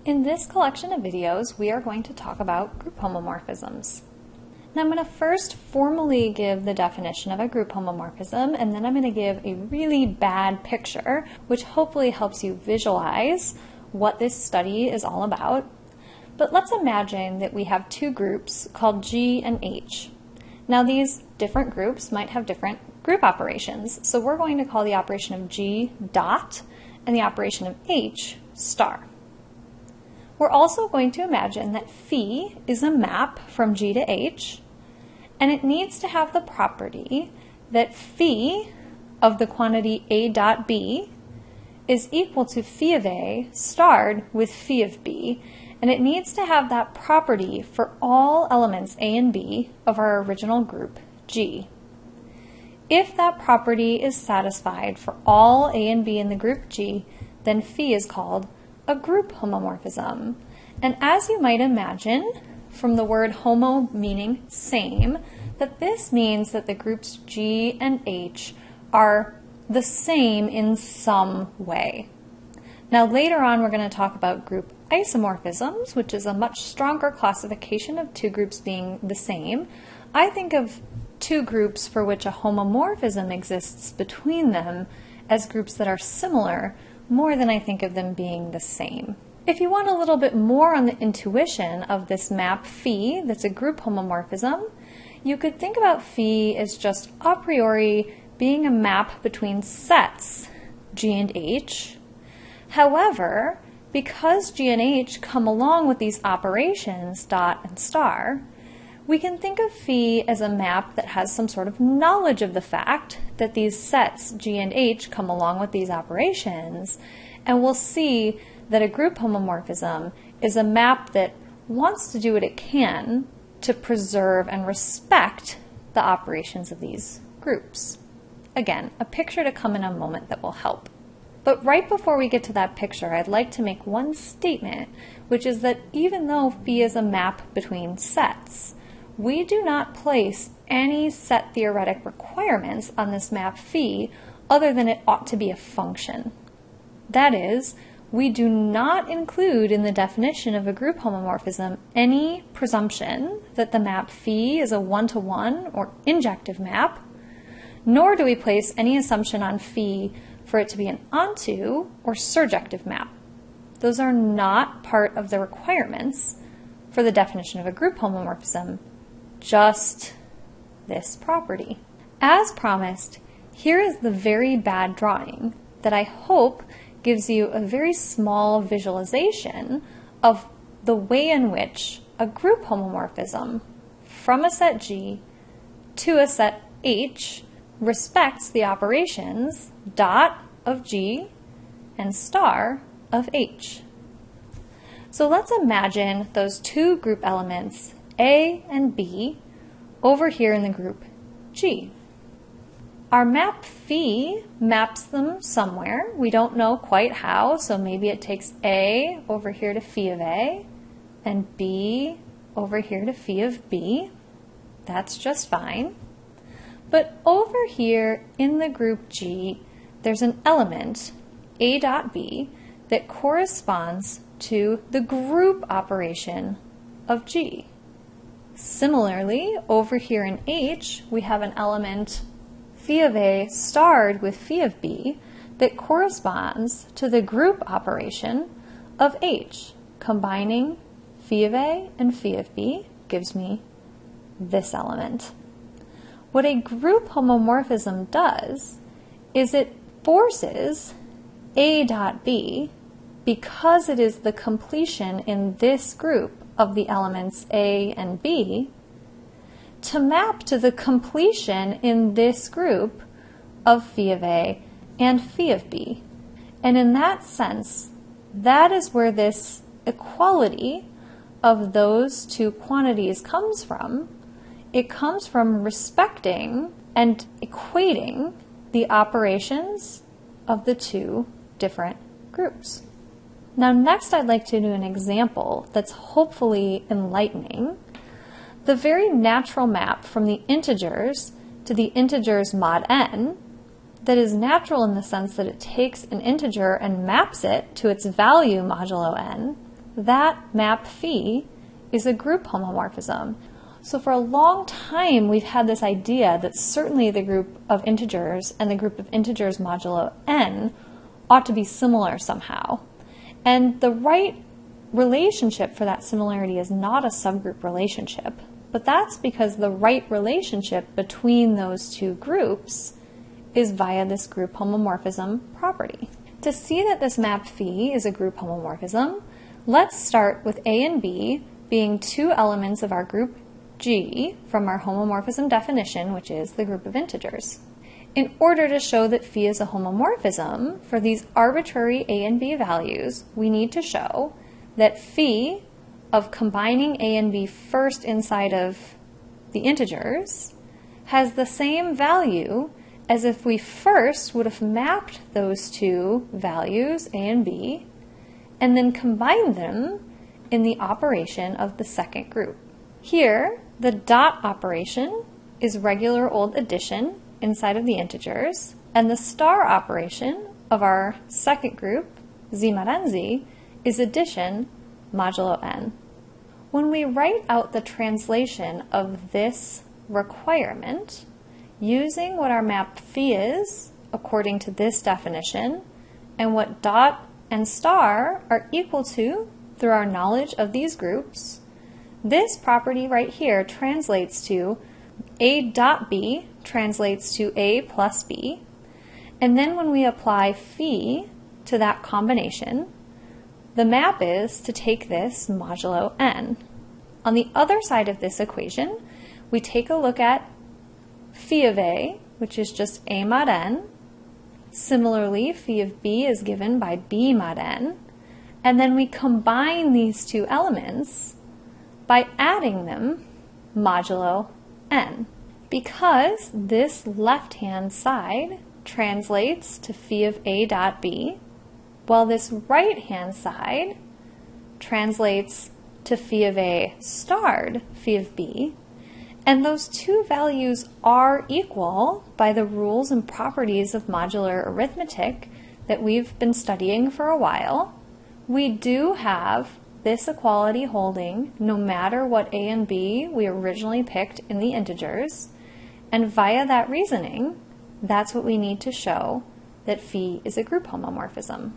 In this collection of videos, we are going to talk about group homomorphisms. Now I'm going to first formally give the definition of a group homomorphism, and then I'm going to give a really bad picture, which hopefully helps you visualize what this study is all about. But let's imagine that we have two groups called G and H. Now these different groups might have different group operations, so we're going to call the operation of G dot and the operation of H star. We're also going to imagine that phi is a map from G to H, and it needs to have the property that phi of the quantity A dot B is equal to phi of A starred with phi of B, and it needs to have that property for all elements A and B of our original group G. If that property is satisfied for all A and B in the group G, then phi is called a group homomorphism. And as you might imagine, from the word homo meaning same, that this means that the groups G and H are the same in some way. Now later on we're going to talk about group isomorphisms, which is a much stronger classification of two groups being the same. I think of two groups for which a homomorphism exists between them as groups that are similar more than I think of them being the same. If you want a little bit more on the intuition of this map phi that's a group homomorphism, you could think about phi as just a priori being a map between sets G and H. However, because G and H come along with these operations dot and star, we can think of phi as a map that has some sort of knowledge of the fact that these sets G and H come along with these operations, and we'll see that a group homomorphism is a map that wants to do what it can to preserve and respect the operations of these groups. Again, a picture to come in a moment that will help. But right before we get to that picture, I'd like to make one statement, which is that even though phi is a map between sets, we do not place any set theoretic requirements on this map phi other than it ought to be a function. That is, we do not include in the definition of a group homomorphism any presumption that the map phi is a one-to-one or injective map, nor do we place any assumption on phi for it to be an onto or surjective map. Those are not part of the requirements for the definition of a group homomorphism, just this property. As promised, here is the very bad drawing that I hope gives you a very small visualization of the way in which a group homomorphism from a set G to a set H respects the operations dot of G and star of H. So let's imagine those two group elements A and B over here in the group G. Our map phi maps them somewhere. We don't know quite how, so maybe it takes A over here to phi of A and B over here to phi of B. That's just fine. But over here in the group G, there's an element, A dot B, that corresponds to the group operation of G. Similarly, over here in H, we have an element phi of A starred with phi of B that corresponds to the group operation of H. Combining phi of A and phi of B gives me this element. What a group homomorphism does is it forces A dot B, because it is the completion in this group of the elements A and B, to map to the completion in this group of phi of A and phi of B. And in that sense, that is where this equality of those two quantities comes from. It comes from respecting and equating the operations of the two different groups. Now next I'd like to do an example that's hopefully enlightening. The very natural map from the integers to the integers mod n that is natural in the sense that it takes an integer and maps it to its value modulo n that map phi is a group homomorphism. So for a long time, we've had this idea that certainly the group of integers and the group of integers modulo n ought to be similar somehow. And the right relationship for that similarity is not a subgroup relationship, but that's because the right relationship between those two groups is via this group homomorphism property. To see that this map phi is a group homomorphism, let's start with A and B being two elements of our group G from our homomorphism definition, which is the group of integers. In order to show that phi is a homomorphism, for these arbitrary A and B values, we need to show that phi of combining A and B first inside of the integers has the same value as if we first would have mapped those two values, A and B, and then combined them in the operation of the second group. Here, the dot operation is regular old addition inside of the integers, and the star operation of our second group, z mod n z, is addition modulo n. When we write out the translation of this requirement, using what our map phi is according to this definition, and what dot and star are equal to through our knowledge of these groups, this property right here translates to A dot B translates to A plus B, and then when we apply phi to that combination, the map is to take this modulo n. On the other side of this equation, we take a look at phi of A, which is just A mod n. Similarly, phi of B is given by B mod n. And then we combine these two elements by adding them modulo n. Because this left-hand side translates to phi of A dot B, while this right-hand side translates to phi of A starred phi of B, and those two values are equal by the rules and properties of modular arithmetic that we've been studying for a while, we do have this equality holding no matter what A and B we originally picked in the integers, and via that reasoning, that's what we need to show that phi is a group homomorphism.